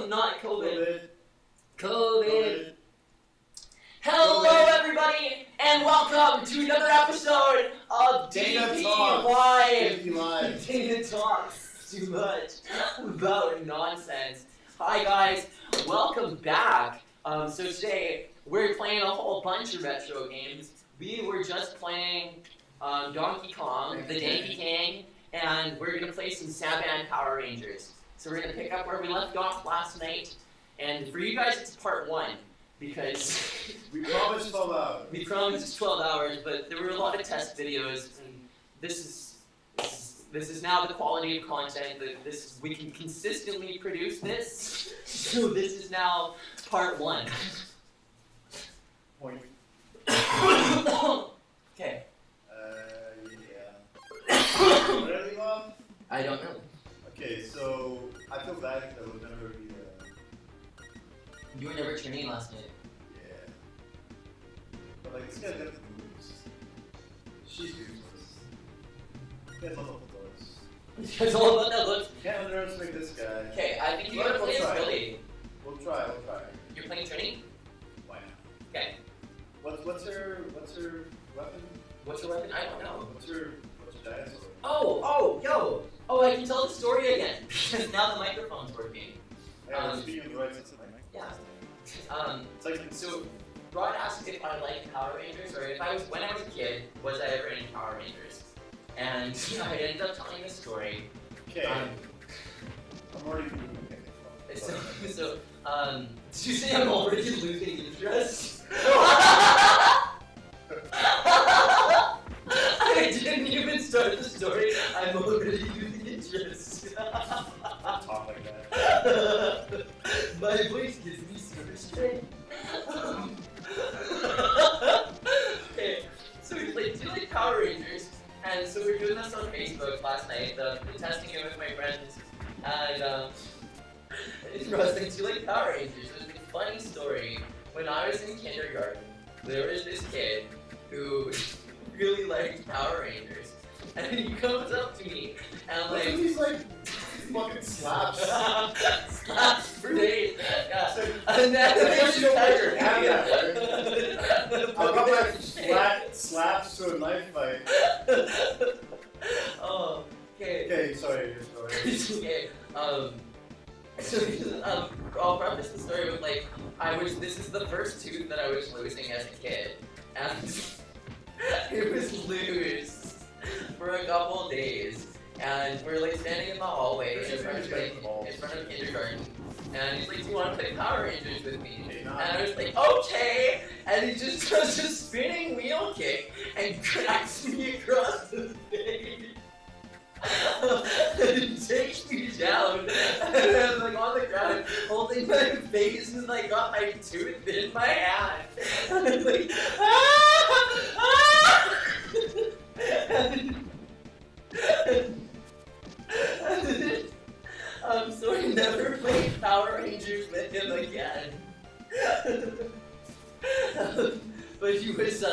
not COVID. COVID. COVID. Hello, everybody, and welcome to another episode of DPLive. Danna talks too much about nonsense. Hi, guys. Welcome back. So today we're playing a whole bunch of retro games. We were just playing Donkey Kong, the Danky King, and we're gonna play some Saban Power Rangers. So we're gonna pick up where we left off last night, and for you guys it's part 1 because we promised 12 hours. We promised 12 hours, but there were a lot of test videos, and this is now the quality of content that we can consistently produce this. So this is now part 1. Point. Okay. Yeah. Ready, Mom? I don't know. Okay, so I feel bad because I would never be. You were never training last night. Yeah. But like, this guy's got the moves. She's useless. He has all the looks. It's all about that look. Can't underestimate this guy. Okay, I think you gotta play as Billy. We'll try. You're playing Trini? Why not? Okay. What's her weapon? What's your weapon? I don't know. What's your dinosaur? Oh, I can tell the story again because now the microphone's working. Yeah, speaking of the right system, right? Yeah. It's like So Rod asked if I liked Power Rangers, or if when I was a kid, was I ever in Power Rangers? And I ended up telling the story. Okay. I'm already did you say I'm already losing interest? I didn't even start the story. I'm already losing interest. Talk like that. My voice gives me super strength. Okay, so we played 2 Power Rangers, and so we were doing this on Facebook last night, the testing it with my friends, and Ross thinks you like Power Rangers. It was a funny story. When I was in kindergarten, there was this kid who really liked Power Rangers, and he comes up to me and like he's like fucking slaps. Slaps for days. Yeah. So, and then your hand I got my slaps to a knife fight. Oh, okay. Okay, sorry, your story. Okay. So I'll preface the story with this is the first tooth that I was losing as a kid, and it was loose for a couple of days, and we're standing in the hallway in front of kindergarten, and he's like, "Do you want to play Power Rangers with me?" And I was like, "Okay," and he just does a spinning wheel kick and cracks me across the face. It takes me down, and I'm on the ground holding my face, and I got my tooth in my hand. And I'm like, so I never played Power Rangers with him again. But he was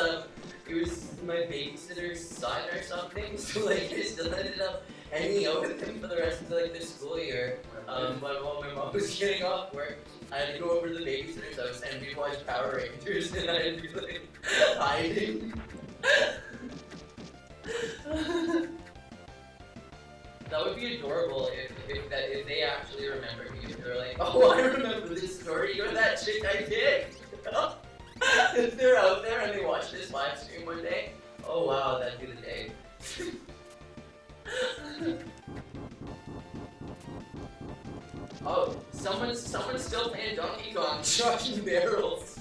my babysitter's son or something, so I still ended up hanging out with him for the rest of the school year. While my mom was getting off work, I had to go over to the babysitter's house and we'd watch Power Rangers, and I'd be hiding. That would be adorable if they actually remembered me. If they were like, "Oh, I remember this story. You're that chick I did." If they're out there and they watch this live stream one day, oh wow, that'd be the day. Oh, someone's still playing Donkey Kong, chucking barrels.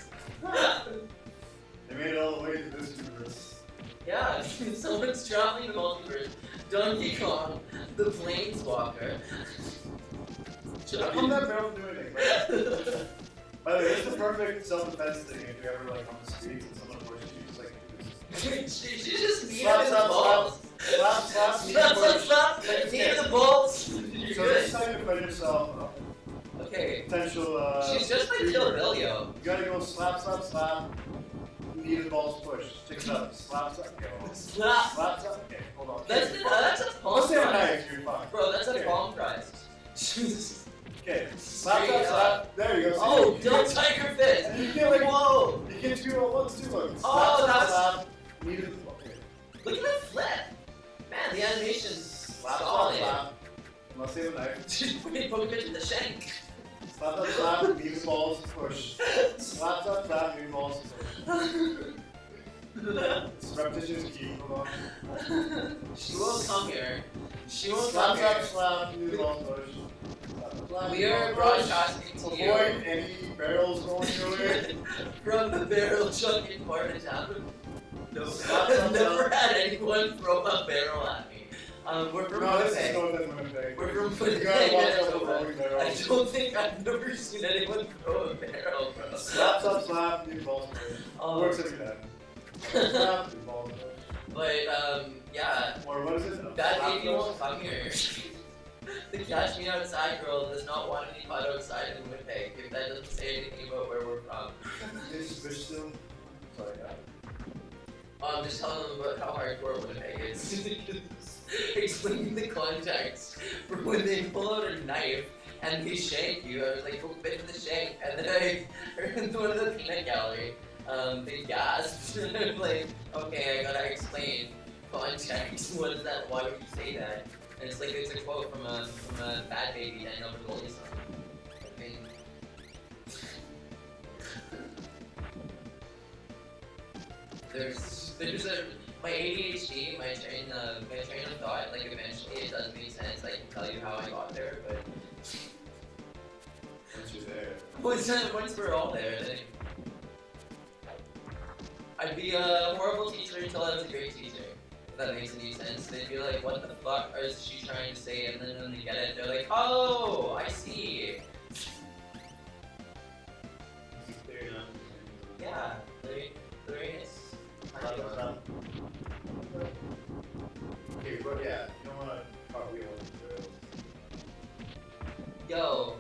They made it all the way to this universe. Yeah, someone's traveling the multiverse. Donkey Kong, the Planeswalker. How come that barrel do anything? By the way, it's the perfect self-defense thing if you're ever on the streets and someone pushes you, she just needed slap, the slap, balls. slap, Needed the balls. So this time you find yourself Okay. Potential She's just like Kill Bill, yo. You gotta go slap. Need the balls pushed. Check it out. Slap. Okay, Slap. Okay, hold on. That's a palm Let's say I'm prize. nice, you're fine. Bro, that's a Okay. palm prize. Okay. Slap, straight slap, up. slap. There you go. Oh, don't tiger fist. And you can't like, Whoa. you can't do it all at once too. Look. Oh, Slap, that's- slap, slap. Needed. Okay. Look at that flip. Man, the animation's Slap, solid. slap, slap. Unless they have a knife. Just put it in the shank. Slap, slap, slap. Knee balls, push. Slap, slap, slap. Knee balls, push. Repetition is key. Hold on. She won't come here. She won't Slap, come slap, here. slap. Knee balls, push. Slap, slap, slap. We knee are balls, push. broadcasting to you Avoid any barrels going your way. from the barrel chucking part of town. No, Slap, I've slap, never slap. had anyone throw a barrel at me. We're from No, this is Winnipeg. going to Winnipeg. We're from You gotta Winnipeg, watch out for Manitoba. throwing barrels. I don't think I've never seen anyone throw a barrel, bro. Slap, slap, slap. Knee balls, push. Oh. Works every time. Slap, knee balls, push. But yeah, Or what is it? that Slap, baby push. won't come here. The Catch Me Outside girl does not want to be caught outside in Winnipeg. If that doesn't say anything about where we're from. Is fish still? Sorry, yeah. Just telling them about how hardcore Winnipeg is. Explaining the context for when they pull out a knife and they shank you. I was like, go bit in the shank, and then I heard in one of the peanut gallery, they gasped. And I'm like, okay, I gotta explain context. What is that? Why would you say that? And it's like it's a quote from a Bad Baby Danna song. I mean, there's a my ADHD, my train of thought, like eventually it does make sense. I can tell you how I got there, but Once you're there. once we're all there, then I'd be a horrible teacher until I was a great teacher. If that makes any sense. They'd be like, what the fuck is she trying to say? And then when they get it, they're like, oh, I see. Fair enough. Yeah, there is. Slap, slap, slap. Okay, but yeah, you don't want to cartwheel into it. Yo,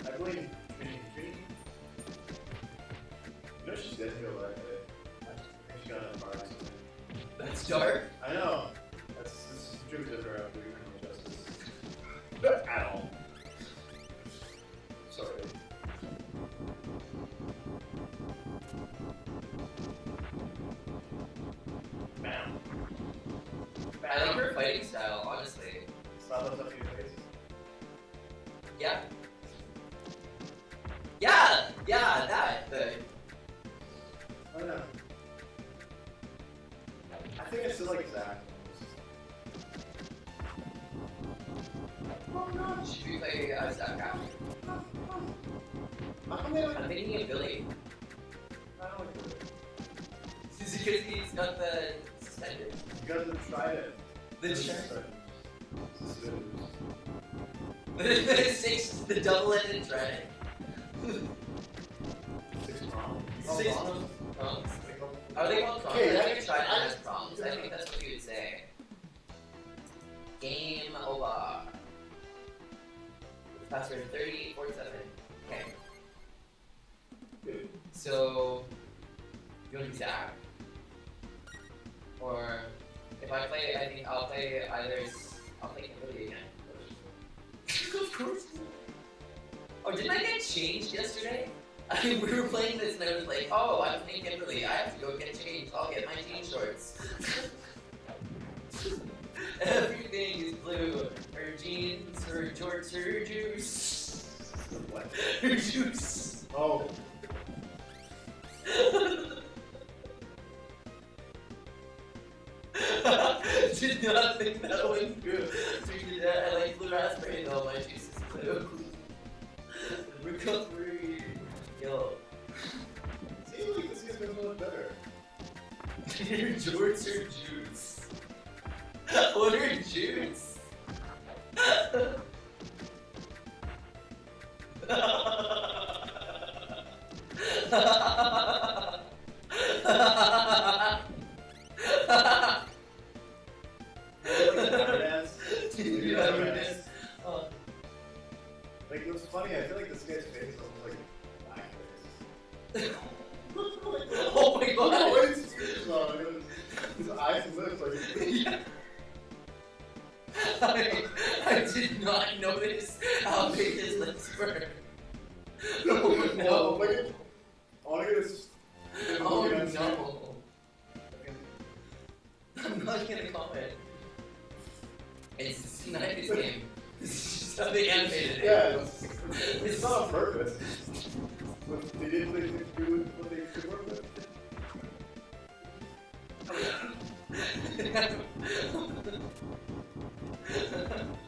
I believe Trini. You know she's dead here alive today. I think she got in a car accident. that's dark. I know. This is attributed to her after criminal justice. At all. Sorry. Bam. I like her fighting style, honestly. Slap those up in your face. Yeah. Yeah, that. I don't know. I think I still like Zach. Oh no! Should we play Zach now? How come they like I'm thinking of Billy. I don't like it. Is it because he's got the suspenders? You guys have tried it. The Suspenders. the double-ended trident. 6 prongs. Six prongs. Are they called prongs? Okay, I think a trident has prongs. I think that's what you would say. Game over. Password 3047. Okay. Good. So, you want to do Zach? Or, if I play, I think I'll play I'll play Kimberly again. Of course. Oh, didn't I get changed yesterday? We were playing this and I was like, oh, I'm playing Kimberly, I have to go get changed, I'll get my jean shorts. Everything is blue. Her jeans, her jorts, her juice. What? Her juice. Oh. Did not think that went through. I like blue raspberry though, my juice is blue. Recovery. Yo. See, like, this guy's been a little better. Your jorts are juice. What are juice? You ever dance? Like, what's funny, I feel like this guy's face is almost like blackface. Oh my god! What is this? His eyes and lips like. I did not notice how big his lips were. Oh no. Oh, look at. Oh, look at this. Oh no. I'm not gonna comment. It's not his game. This is just how they animated it. Yeah, it's not on purpose. But they didn't do what they should work with.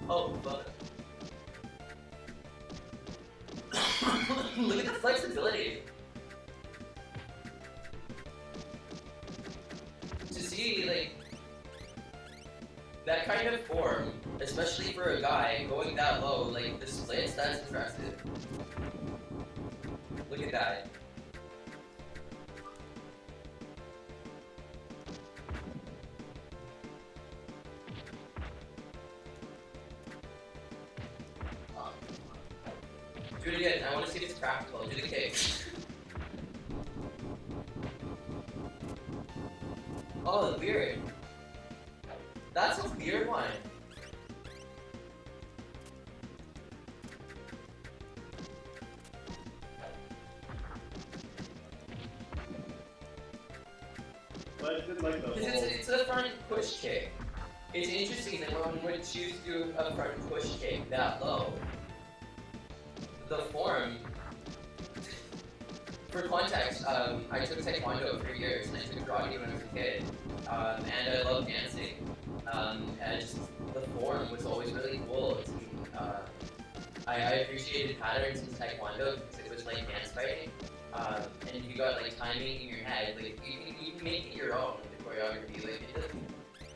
Oh fuck. Look at the flexibility. To see, like, that kind of form, especially for a guy going that low, like the splits, that's impressive. Look at that. Do it again. I want to see if it's practical. Do the kick. Oh, weird. That's a weird one. But I did like the whole... It's a front push kick. It's interesting that one would choose to do a front push kick that low. The form, for context, I took Taekwondo for years and I took karate when I was a kid, and I love dancing. And just the form was always really cool. I appreciated patterns in Taekwondo because it was like dance fighting, and you got like timing in your head. Like you can make it your own, the choreography. Like it doesn't,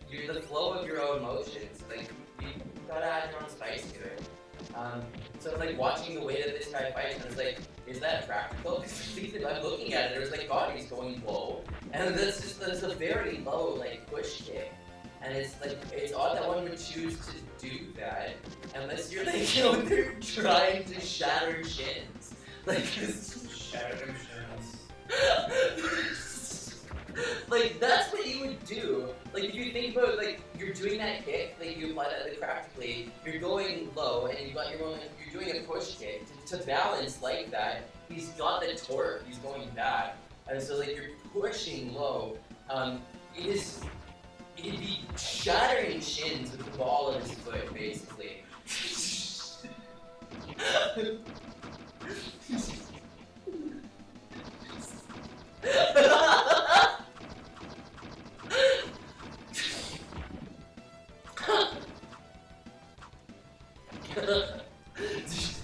you're the flow of your own motions. Like you gotta add your own spice to it. So like watching the way that this guy fights, and I was like, is that practical? Because I'm looking at it, there's like God, he's going low, and there's a very low like push kick, and it's like it's odd that one would choose to do that unless you're like they're trying to shatter shins, like Shattering shins. Like that's what you would do. Like if you think about like you're doing that kick, like you apply that like practically, you're going low and you got your own. You're doing a push kick to balance like that. He's got the torque. He's going back, and so like you're pushing low. It'd be shattering shins with the ball of his foot, basically.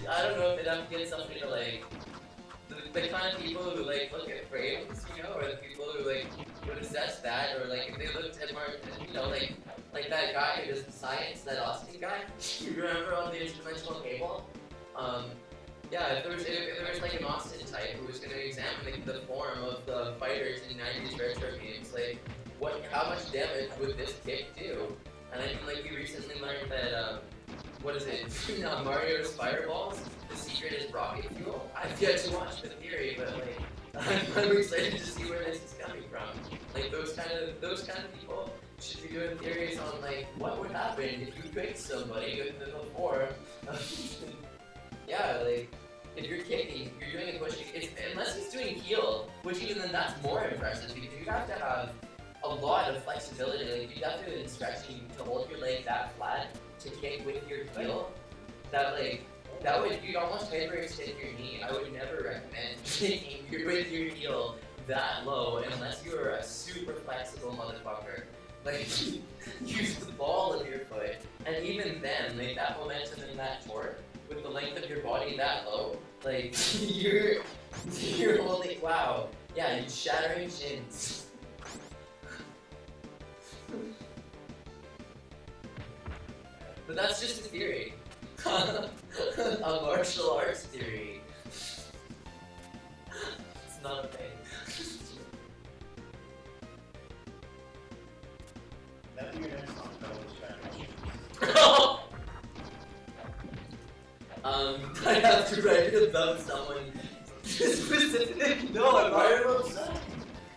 I don't know if it have to get something to like the kind of people who like look at frames, you know, or the people who like would assess that, or like if they looked at more, you know, like that guy who does the science, that Austin guy. You remember on the interdimensional cable? Yeah, if there was like an Austin type who was going to examine like, the form of the fighters in 90s retro games, like how much damage would this kick do? And I think like we recently learned that what is it? Mario's fireballs. The secret is rocket fuel. I've yet to watch the theory, but like I'm excited to see where this is coming from. Like those kind of people should be doing theories on like what would happen if you picked somebody with the form. Yeah, like if you're kicking, you're doing a push kick. Unless he's doing heel, which even then that's more impressive because you have to have a lot of flexibility. Like you have to stretching to hold your leg that flat to kick with your heel. That would you'd almost hyperextend your knee. I would never recommend kicking with your heel that low unless you are a super flexible motherfucker. Like use the ball of your foot, and even then, like that momentum and that torque with the length of your body that low, like you're holding. Wow, yeah, you're shattering shins. But that's just a theory. A martial arts theory. It's not a thing. That'd be your next song, that I have to write it about someone specific. No, I'm writing about Zach.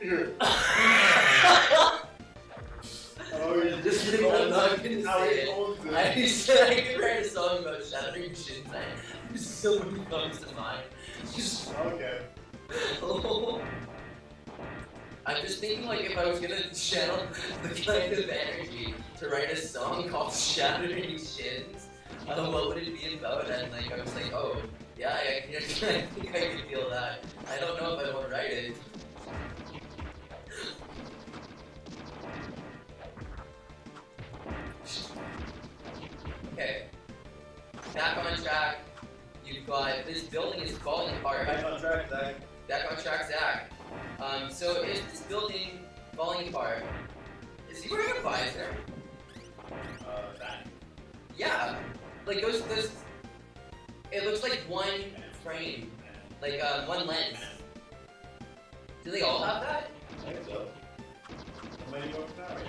Here. Just like, I'm not gonna say it. I said I could write a song about shattering shin pain. So many comes to mind. Just, Okay. oh. I'm just thinking like if I was gonna channel the kind of energy to write a song called Shattering Shins, what would it be about? And like I was like, oh, yeah, I think I could feel that. I don't know if I want to write it. Okay. Back on track. You've got this building is falling apart. Back on track, Zach. Back on track, Zach. So is this building falling apart? Is he wearing a visor? Zach. Yeah. Like those. It looks like one frame, like one lens. Do they all have that? I think so. How many more power?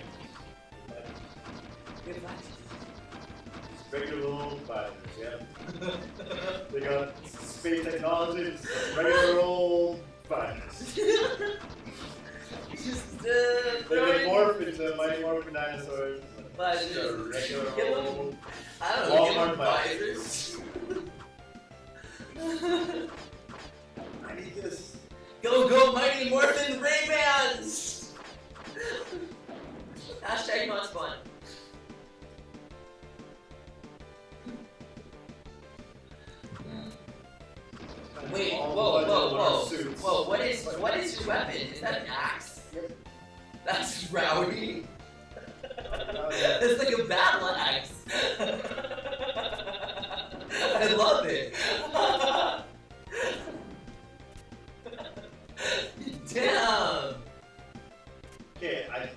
Good matches. Regular old visors, yeah. They got space technology, just regular old visors. Just They morph into Mighty Morphin dinosaurs. Visors. Just a regular old I don't know. Give Walmart them visors. I need this. Go, Mighty Morphin Raymans! Hashtag not fun. Wait, whoa, what is your weapon? Is that an axe? Yep. That's rowdy. It's like a battle axe. I love it. Damn. Okay, I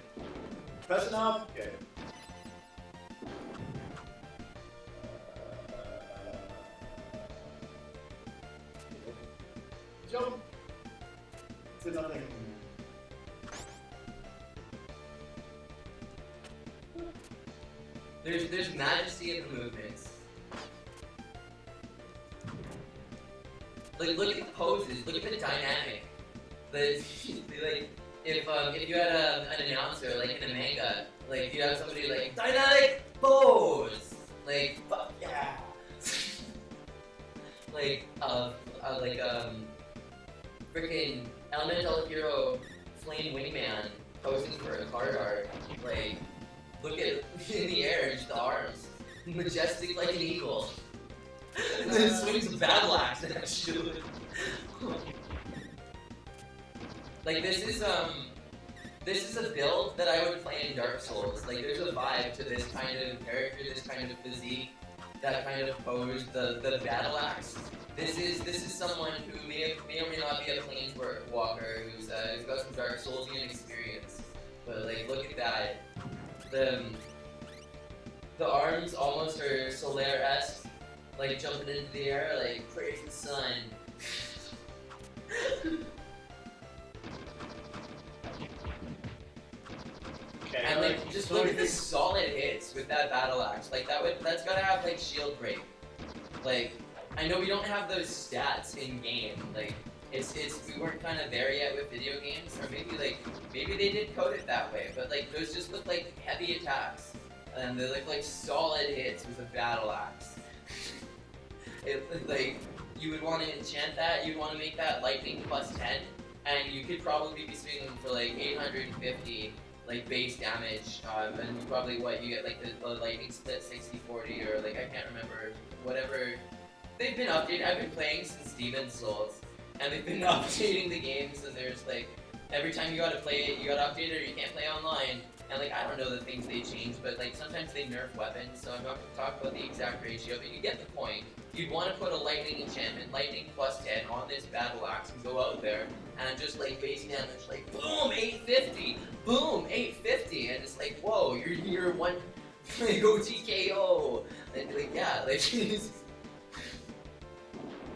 press it now. Okay. Jump. To nothing. There's majesty in the movements. Like look at the poses, look at the dynamic. Like if you had an announcer like in a manga, like you have somebody like dynamic pose, like fuck yeah, like freaking elemental hero flame wingman posing for a card art, like look at in the air, just the arms, majestic like an eagle, and then swings a battle axe at you. Like this is a build that I would play in Dark Souls. Like there's a vibe to this kind of character, this kind of physique, that kind of pose, the battle axe. This is someone who may or may not be a planeswalker who's got some Dark Soulsian experience. But like look at that. The arms almost are Solaire-esque, like jumping into the air, like praise the sun. Okay, And like, just look at the solid hits with that battle axe. Like that's gotta have like shield break. Like, I know we don't have those stats in game. Like, we weren't kind of there yet with video games, or maybe they did code it that way. But like, those just look like heavy attacks, and they look like solid hits with a battle axe. Like, you would want to enchant that. You'd want to make that lightning +10, and you could probably be swinging for like 850. Like base damage, and probably what you get like the lightning split 60-40 or like I can't remember, whatever. They've been updated. I've been playing since Demon's Souls, and they've been updating the games. And there's like every time you gotta play it, you gotta update it or you can't play online. And like I don't know the things they changed, but like sometimes they nerf weapons. So I'm not gonna talk about the exact ratio, but you get the point. You'd want to put a lightning enchantment, lightning +10 on this battle axe and go out there and just like base damage, like boom 850, boom 850, and it's like whoa, you're one like OTKO, and like yeah, like it's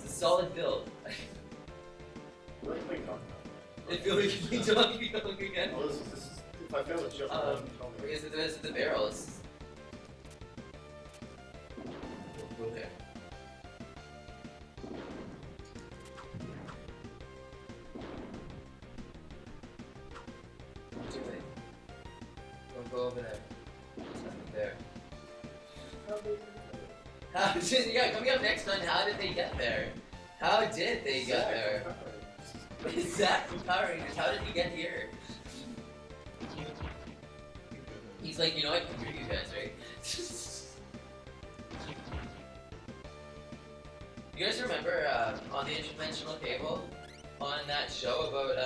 a solid build. Where's my gun? I feel like you Donkey Kong again. Oh, this is if I fail the jump, Is it the barrels? Go there. Do it. Don't go over there. There. How did, yeah, coming up next on how did they get there? How did they get there? Exactly, Power Rangers, how did he get here? He's like, you know, I can hear you guys, right? You guys remember on the Interdimensional Cable, on that show about,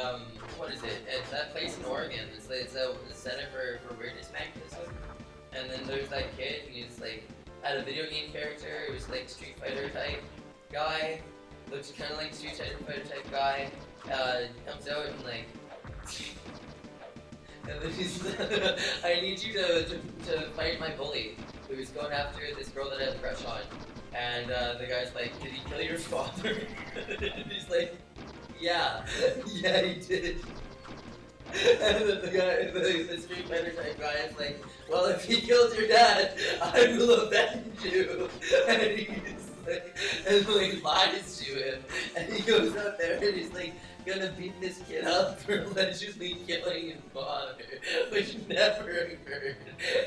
what is it? It's that place in Oregon. It's a Center for Weirdness Magnetism. And then there's that kid, and he's like, had a video game character. It was like Street Fighter type guy. Looks kind of like Street Fighter type guy. Comes out and like, and then he's, I need you to fight my bully who's going after this girl that I have a crush on. And the guy's like, did he kill your father? And he's like, yeah, yeah he did. And then the guy, the Street Fighter type guy is like, well, if he killed your dad, I will avenge you. And he's like, and like lies to him. And he goes out there and he's like, gonna beat this kid up for allegedly killing his father, which never occurred.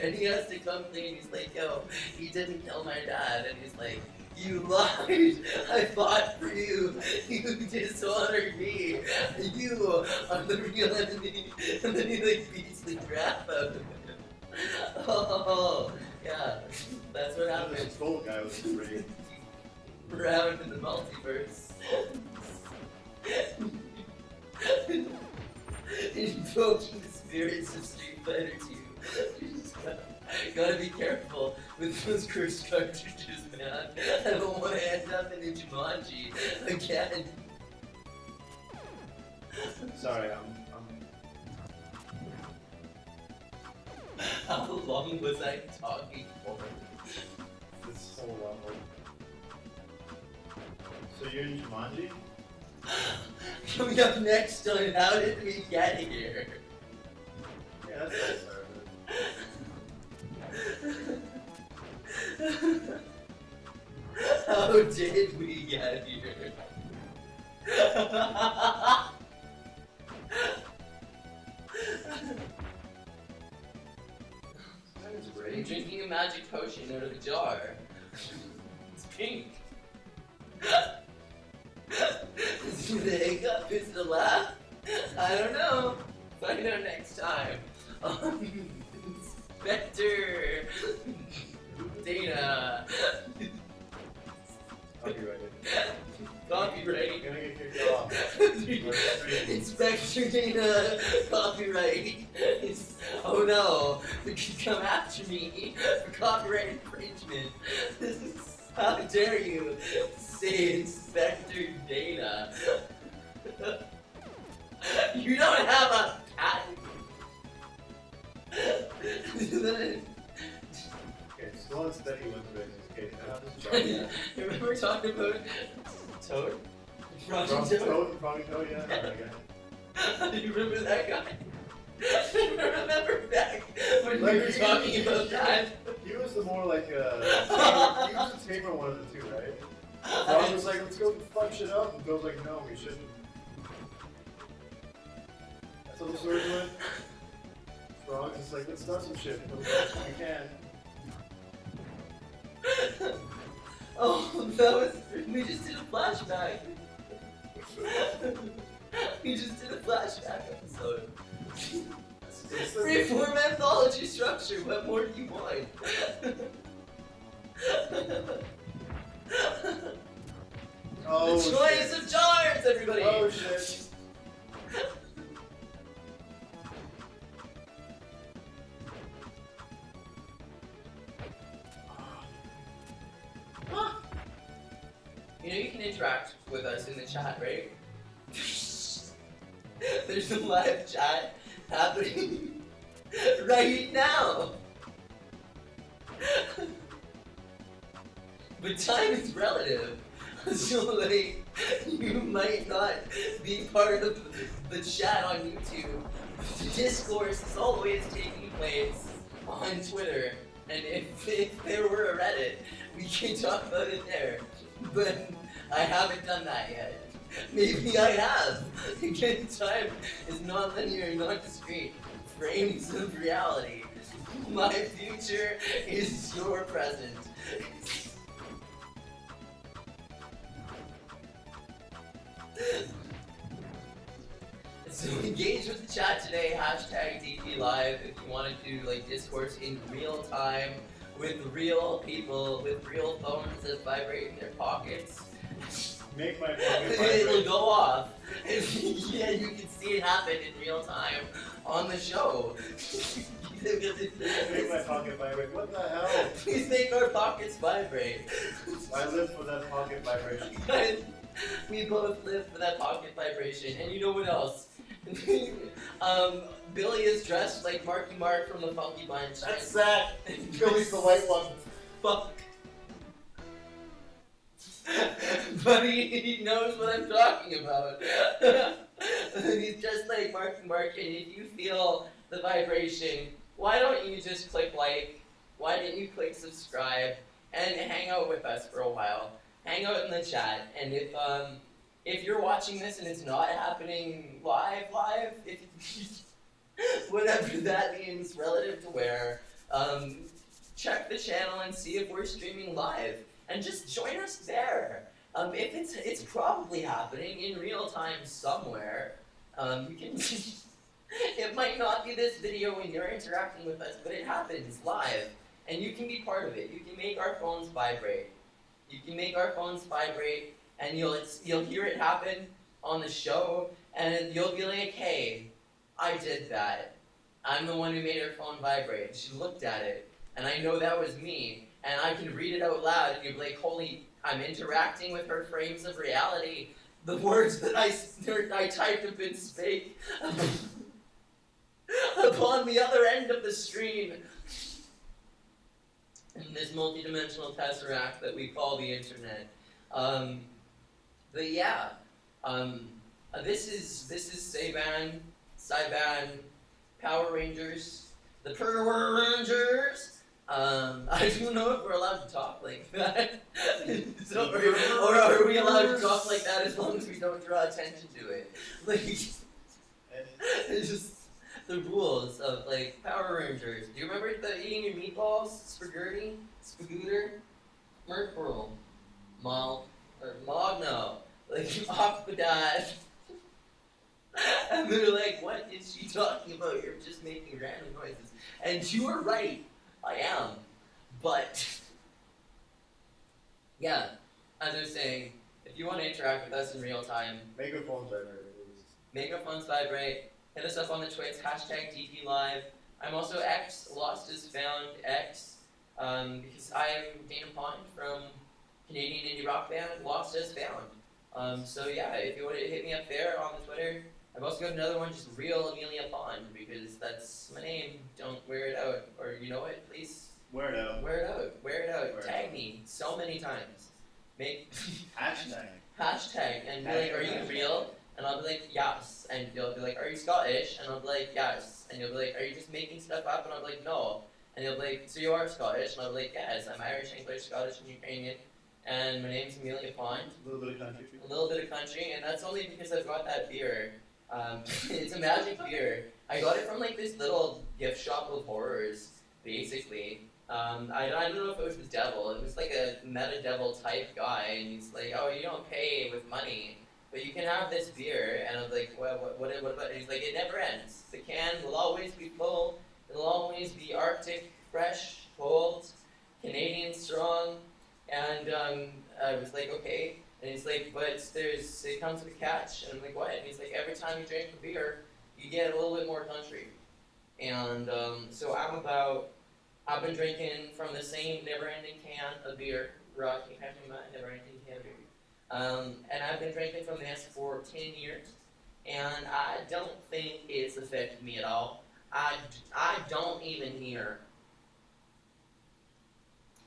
And he has to come clean. He's like, yo, he didn't kill my dad. And he's like, you lied. I fought for you. You dishonored me. You are the real enemy. And then he like beats the crap out of him. Oh, yeah. That's what happened. This gold guy was pretty. Round in the multiverse. Invoking the spirits of Street Fighter 2. You just gotta be careful with those cursed cartridges, man. I don't want to end up in a Jumanji again. Sorry, How long was I talking for? This whole level. So you're in Jumanji? Coming up next on how did we get here? Yeah, that's how I started. How did we get here? I'm drinking a magic potion out of a jar. It's pink. Is it the hiccup? Is it a laugh? I don't know. Find out next time on Inspector Danna. Copyrighted. Copyright. Gonna get kicked off. Inspector Danna. Copyright. Oh no, they can come after me for copyright infringement. How dare you say Inspector Danna? You don't have a patent. Okay, slow and steady wins races. Okay, You remember talking about Toad? Project Toad? Toad, Project Toad, yeah. Okay. You remember that guy? Remember back when Like, we were talking about that? He was the more like he was the tamer one of the two, right? Frog was like, let's go fuck shit up, and Bill's like, no, we shouldn't. That's how the story went. Frog's just like, let's start some shit, but we can. Oh, that was. We just did a flashback. We just did a flashback episode. Freeform anthology structure, what more do you want? Oh, the choice shit. of jars, everybody! Oh shit. You know you can interact with us in the chat, right? There's a live chat happening right now. But time is relative. So like, you might not be part of the chat on YouTube. The discourse is always taking place on Twitter. And if there were a Reddit, we can talk about it there. But I haven't done that yet. Maybe I have. Again, time is not linear, not discrete. frames of reality. My future is your present. So engage with the chat today, hashtag DPLive if you want to do like discourse in real time with real people with real phones that vibrate in their pockets. Make my pocket vibrate. It'll go off. Yeah, you can see it happen in real time on the show. Make my pocket vibrate. What the hell? Please make our pockets vibrate. I live for that pocket vibration. We both live for that pocket vibration. And you know what else? Billy is dressed like Marky Mark from the Funky Bunch. That's sad. Billy's the white one. Fuck. But he knows what I'm talking about. He's just like Marky Mark, and if you feel the vibration, why don't you just click like? Why didn't you click subscribe and hang out with us for a while? Hang out in the chat, and if you're watching this and it's not happening live, if whatever that means relative to where, check the channel and see if we're streaming live, and just join us there. If it's probably happening in real time somewhere. You can. It might not be this video when you're interacting with us, but it happens live, and you can be part of it. You can make our phones vibrate. You can make our phones vibrate, and you'll hear it happen on the show, and you'll be like, hey, I did that. I'm the one who made her phone vibrate. She looked at it, and I know that was me, and I can read it out loud, and you'll be like, holy, I'm interacting with her frames of reality. The words that I typed have been spake upon the other end of the screen. In this multi-dimensional tesseract that we call the internet. But yeah, this is Saiban, Power Rangers, the PERWER. I don't know if we're allowed to talk like that. So, or are we allowed to talk like that as long as we don't draw attention to it? Like, it's just the rules of like Power Rangers. Do you remember eating your meatballs? Spaghetti, Spagooter, Merkle, Magno, like Aquadad. And they're like, what is she talking about? You're just making random noises. And you were right, I am. But yeah, as I was saying, if you want to interact with us in real time, make your phones vibrate. Make our phones vibrate. Hit us up on the Twits, hashtag DPLive. I'm also X, Lost is Found X, because I am Danna from Canadian indie rock band Lost is Found. So yeah, if you want to hit me up there on the Twitter. I've also got another one, just Real Amelia Pond, because that's my name. Don't wear it out, or you know what? Please wear it out. Wear it out. Wear it out. Tag me so many times. Make hashtag and be like, are you real? And I'll be like, yes. And you'll be like, are you Scottish? And I'll be like, yes. And you'll be like, are you just making stuff up? And I'll be like, no. And you'll be like, so you are Scottish? And I'll be like, yes, I'm Irish, English, Scottish, and Ukrainian. And my name's Amelia Pond. A little bit of country. A little bit of country, and that's only because I've got that beer. It's a magic beer. I got it from like this little gift shop of horrors, basically. I don't know if it was the devil. It was like a meta devil type guy, and he's like, oh, you don't pay with money. But you can have this beer, and I was like, well, what about it? He's like, it never ends. The can will always be full. It'll always be Arctic, fresh, cold, Canadian strong. And I was like, okay. And he's like, but it comes with a catch. And I'm like, what? And he's like, every time you drink a beer, you get a little bit more country. And so I've been drinking from the same never-ending can of beer, Rocky Pepsi, never-ending can of beer. And I've been drinking from this for 10 years, and I don't think it's affected me at all. I don't even hear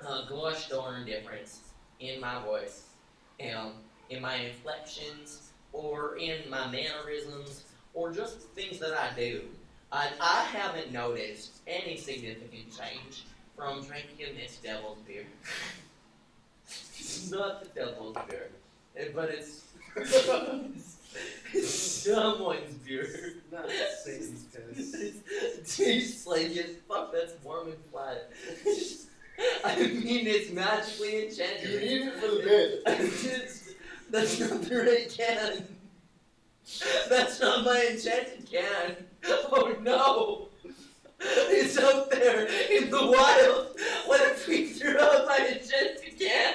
a gosh darn difference in my voice, in my inflections, or in my mannerisms, or just things that I do. I haven't noticed any significant change from drinking this devil's beer. It's not the devil's beer. but it's someone's beer. Not Satan's piss. It tastes like it. Fuck, that's warm and flat. I mean, it's magically enchanted. You need it for the bit. That's not the right can. That's not my enchanted can. Oh no! It's out there in the wild. What if we threw out my enchanted can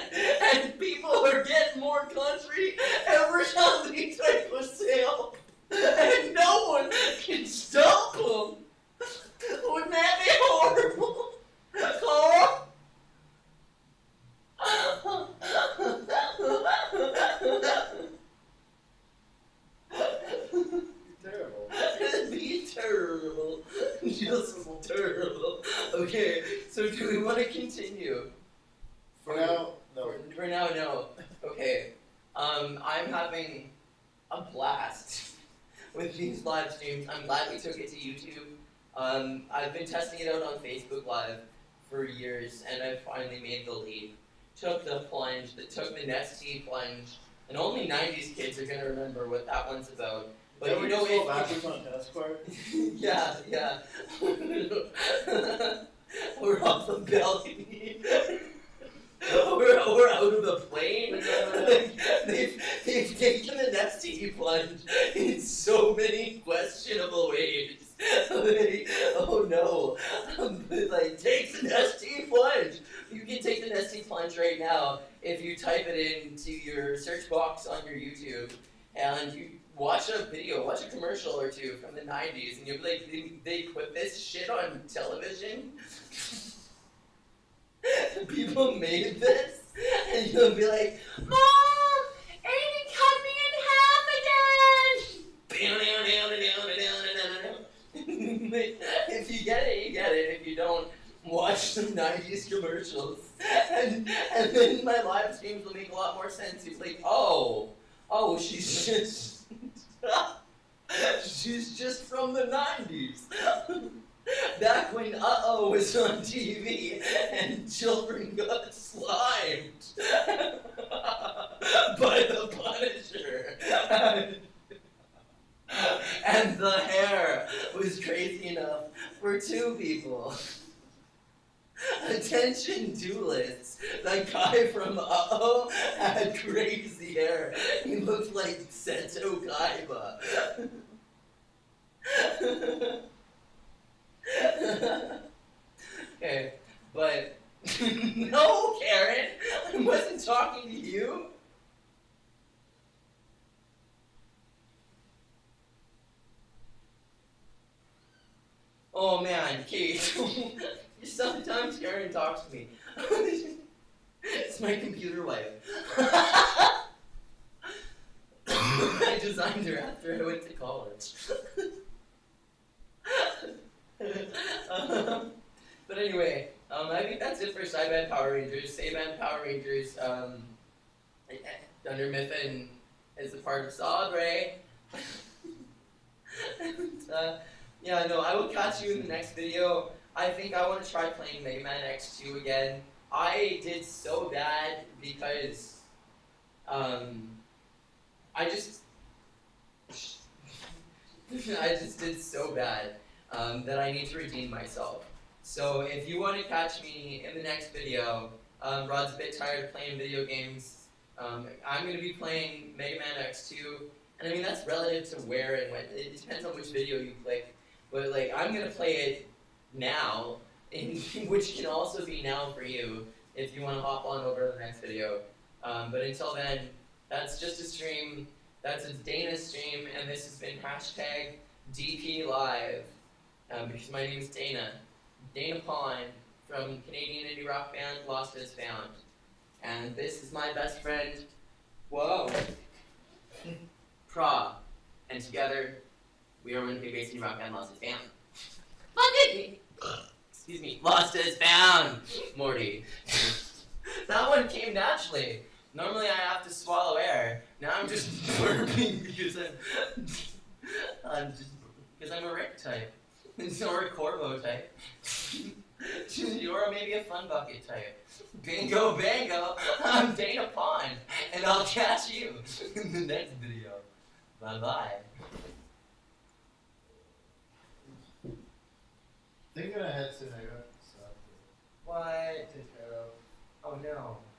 and people are getting more country every time they take a sale and no one can stop them? Wouldn't that be horrible? Carl? Terrible. It'd be terrible. Just terrible. Okay, so do we want to continue? For now, no. For now, no. Okay. I'm having a blast with these live streams. I'm glad we took it to YouTube. I've been testing it out on Facebook Live for years, and I finally made the leap. Took the plunge, took the Nestea plunge, and only 90s kids are gonna remember what that one's about. But you know, if backwards on task bar? yeah. We're off the balcony. We're out of the plane. They've taken the Nestea plunge in so many questionable ways. Oh no. Like, take the Nestea plunge. You can take the Nestea plunge right now if you type it into your search box on your YouTube and you watch a video, watch a commercial or two from the 90s, and you'll be like, they put this shit on television? People made this? And you'll be like, Mom! Aiden cut me in half again! If you get it, you get it. If you don't, watch some 90s commercials. And then my live streams will make a lot more sense. It's like, oh, she's just... she's just from the 90s. Back when Uh-Oh was on TV and children got slimed by the Punisher. And the hair was crazy enough for two people. Attention duelists. That guy from Uh-Oh had crazy hair. He looked like Seto Kaiba. Okay, but no, Karen, I wasn't talking to you. Oh man, Kate, sometimes Karen talks to me. It's my computer wife. I designed her after I went to college. But anyway, I think that's it for Sideband Power Rangers. Saban Power Rangers, Thunder Miffin is a part of Sabre. And, yeah, no, I will catch you in the next video. I think I want to try playing Mega Man X2 again. I did so bad because, I just did so bad that I need to redeem myself. So if you want to catch me in the next video, Rod's a bit tired of playing video games. I'm going to be playing Mega Man X2, and I mean that's relative to where and when. It depends on which video you click. But like I'm going to play it now, which can also be now for you if you want to hop on over to the next video. But until then, that's just a stream. That's a Danna stream, and this has been hashtag DPLive, because my name is Danna. Danna Pond from Canadian indie rock band Lost As Found. And this is my best friend, whoa, Pra. And together, we are Winnipeg-based indie rock band Lost As Found. Excuse me, Lost As Found, Morty. That one came naturally. Normally I have to swallow air. Now I'm just burping because I'm a Rick type. Or a Corvo type. Or maybe a Fun Bucket type. Bingo bango, I'm Dana Pond, and I'll catch you in the next video. Bye bye. Thinking ahead soon, I got stuff What? to take care of. Oh no.